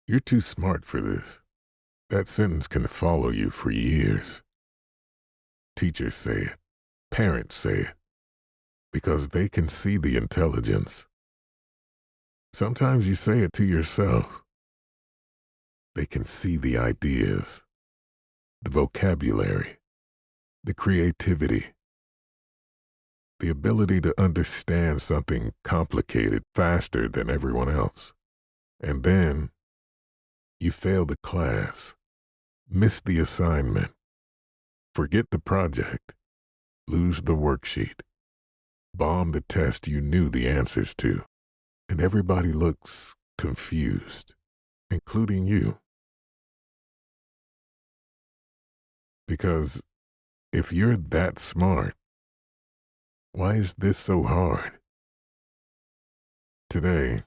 You're too smart for this. That sentence can follow you for years. Teachers say it. Parents say it. Because they can see the intelligence. Sometimes you say it to yourself. They can see the ideas, the vocabulary, the creativity, the ability to understand something complicated faster than everyone else. And then you fail the class, miss the assignment, forget the project, lose the worksheet, bomb the test you knew the answers to, and everybody looks confused, including you. Because if you're that smart, why is this so hard? Today,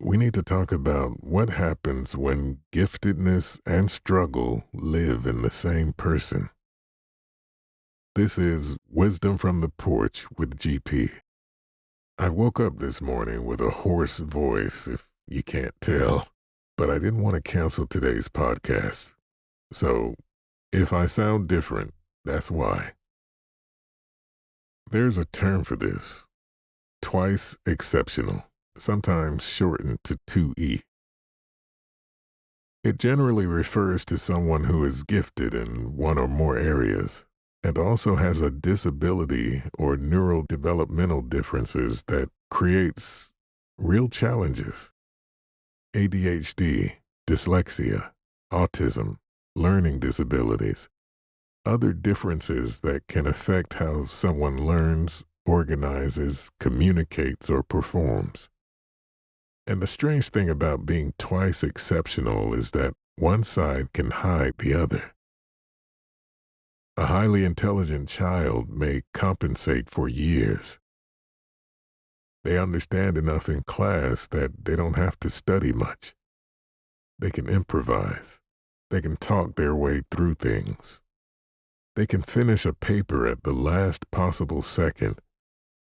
we need to talk about what happens when giftedness and struggle live in the same person. This is Wisdom from the Porch with GP. I woke up this morning with a hoarse voice, if you can't tell, but I didn't want to cancel today's podcast. So, if I sound different, that's why. There's a term for this. Twice exceptional, sometimes shortened to 2E. It generally refers to someone who is gifted in one or more areas and also has a disability or neurodevelopmental differences that creates real challenges. ADHD, dyslexia, autism, learning disabilities, other differences that can affect how someone learns, organizes, communicates, or performs. And the strange thing about being twice exceptional is that one side can hide the other. A highly intelligent child may compensate for years. They understand enough in class that they don't have to study much. They can improvise. They can talk their way through things. They can finish a paper at the last possible second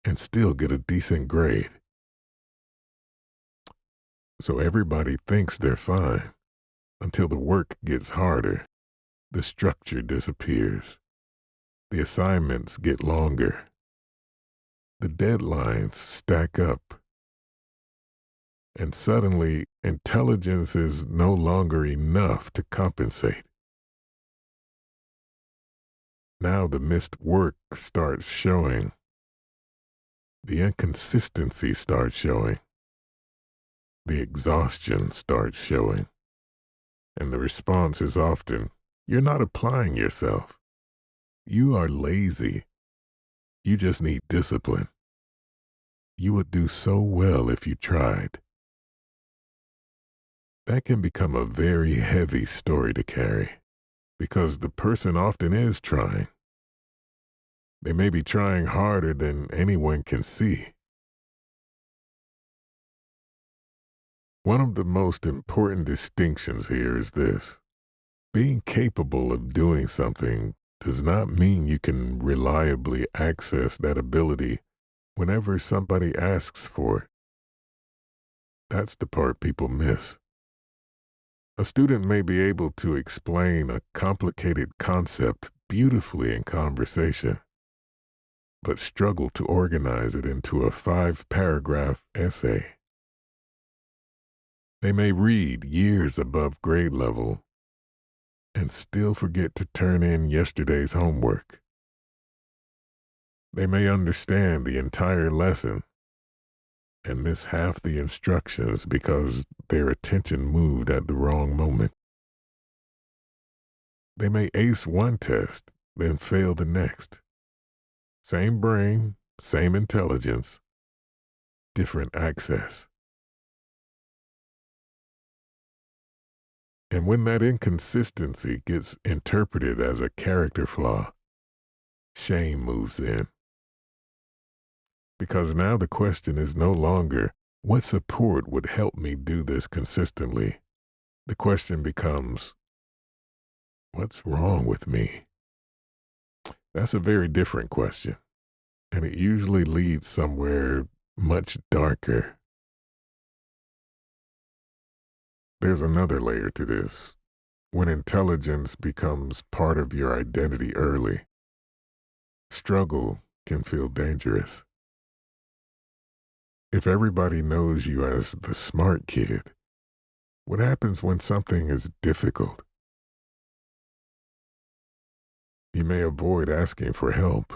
and still get a decent grade. So everybody thinks they're fine until the work gets harder, the structure disappears, the assignments get longer, the deadlines stack up, and suddenly intelligence is no longer enough to compensate. Now the missed work starts showing. The inconsistency starts showing. The exhaustion starts showing. And the response is often, you're not applying yourself. You are lazy. You just need discipline. You would do so well if you tried. That can become a very heavy story to carry because the person often is trying. They may be trying harder than anyone can see. One of the most important distinctions here is this. Being capable of doing something does not mean you can reliably access that ability whenever somebody asks for it. That's the part people miss. A student may be able to explain a complicated concept beautifully in conversation, but struggle to organize it into a 5-paragraph essay. They may read years above grade level and still forget to turn in yesterday's homework. They may understand the entire lesson and miss half the instructions because their attention moved at the wrong moment. They may ace one test, then fail the next. Same brain, same intelligence, different access. And when that inconsistency gets interpreted as a character flaw, shame moves in. Because now the question is no longer, what support would help me do this consistently? The question becomes, what's wrong with me? That's a very different question, and it usually leads somewhere much darker. There's another layer to this. When intelligence becomes part of your identity early, struggle can feel dangerous. If everybody knows you as the smart kid, what happens when something is difficult? You may avoid asking for help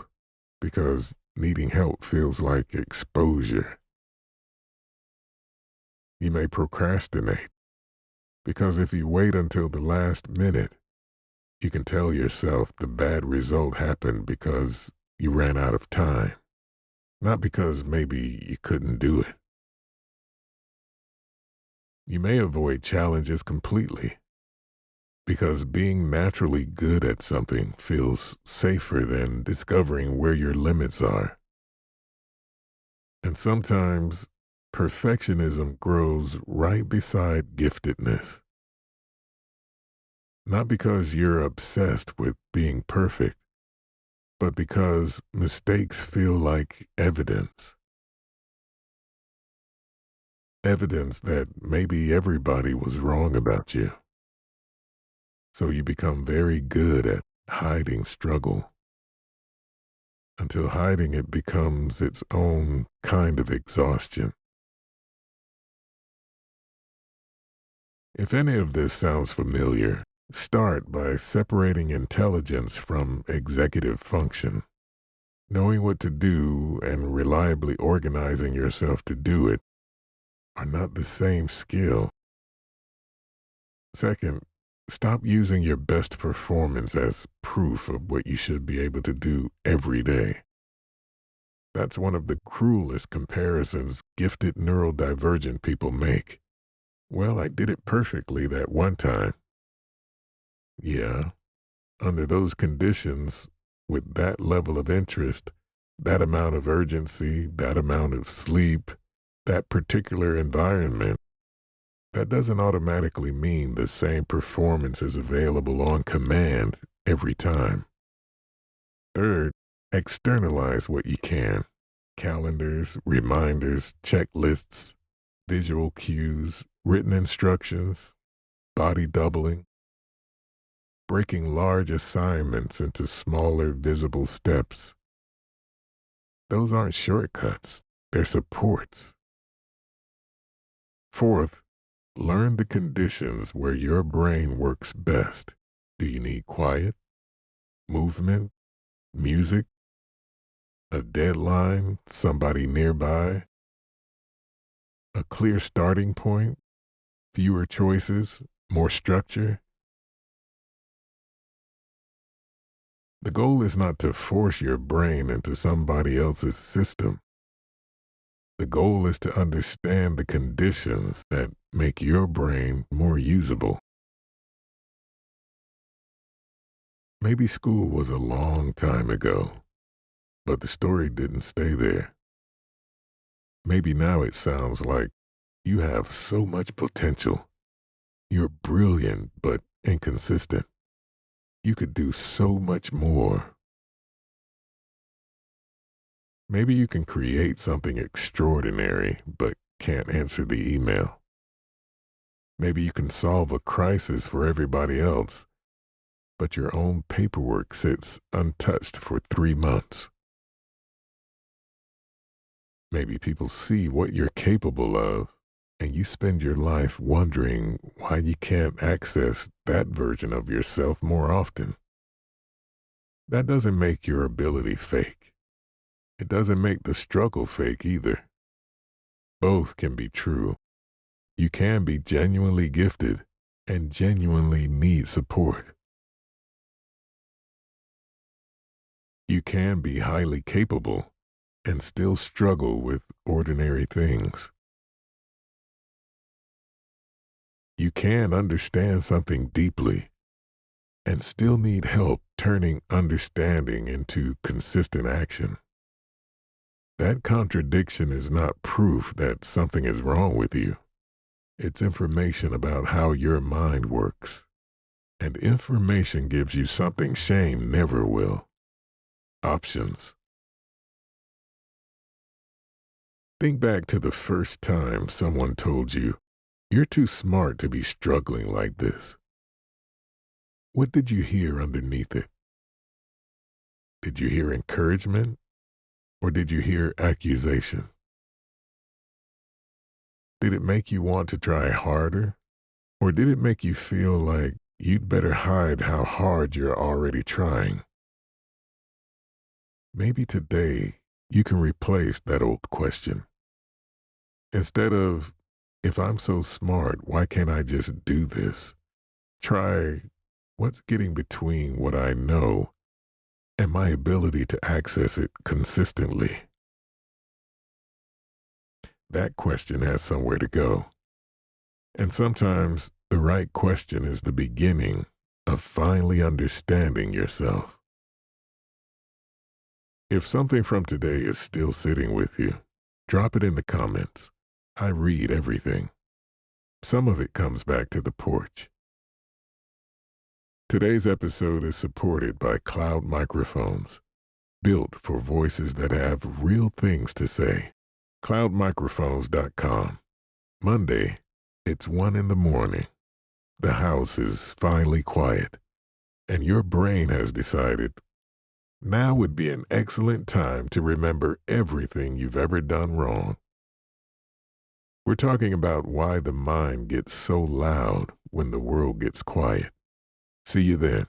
because needing help feels like exposure. You may procrastinate because if you wait until the last minute, you can tell yourself the bad result happened because you ran out of time, not because maybe you couldn't do it. You may avoid challenges completely because being naturally good at something feels safer than discovering where your limits are. And sometimes perfectionism grows right beside giftedness. Not because you're obsessed with being perfect, but because mistakes feel like evidence. Evidence that maybe everybody was wrong about you. So you become very good at hiding struggle until hiding it becomes its own kind of exhaustion. If any of this sounds familiar, start by separating intelligence from executive function. Knowing what to do and reliably organizing yourself to do it are not the same skill. Second, stop using your best performance as proof of what you should be able to do every day. That's one of the cruelest comparisons gifted neurodivergent people make. Well, I did it perfectly that one time. Yeah, under those conditions, with that level of interest, that amount of urgency, that amount of sleep, that particular environment, that doesn't automatically mean the same performance is available on command every time. Third, externalize what you can. Calendars, reminders, checklists, visual cues, written instructions, body doubling. Breaking large assignments into smaller, visible steps. Those aren't shortcuts, they're supports. Fourth, learn the conditions where your brain works best. Do you need quiet, movement, music, a deadline, somebody nearby, a clear starting point, fewer choices, more structure? The goal is not to force your brain into somebody else's system. The goal is to understand the conditions that make your brain more usable. Maybe school was a long time ago, but the story didn't stay there. Maybe now it sounds like you have so much potential. You're brilliant, but inconsistent. You could do so much more. Maybe you can create something extraordinary, but can't answer the email. Maybe you can solve a crisis for everybody else, but your own paperwork sits untouched for 3 months. Maybe people see what you're capable of, and you spend your life wondering why you can't access that version of yourself more often. That doesn't make your ability fake. It doesn't make the struggle fake either. Both can be true. You can be genuinely gifted and genuinely need support. You can be highly capable and still struggle with ordinary things. You can understand something deeply and still need help turning understanding into consistent action. That contradiction is not proof that something is wrong with you. It's information about how your mind works. And information gives you something shame never will. Options. Think back to the first time someone told you You're too smart to be struggling like this. What did you hear underneath it? Did you hear encouragement or did you hear accusation? Did it make you want to try harder or did it make you feel like you'd better hide how hard you're already trying? Maybe today you can replace that old question. Instead of, if I'm so smart, why can't I just do this? Try, what's getting between what I know and my ability to access it consistently? That question has somewhere to go. And sometimes the right question is the beginning of finally understanding yourself. If something from today is still sitting with you, drop it in the comments. I read everything. Some of it comes back to the porch. Today's episode is supported by Cloud Microphones, built for voices that have real things to say. Cloudmicrophones.com. Monday, it's 1 in the morning. The house is finally quiet, and your brain has decided now would be an excellent time to remember everything you've ever done wrong. We're talking about why the mind gets so loud when the world gets quiet. See you then.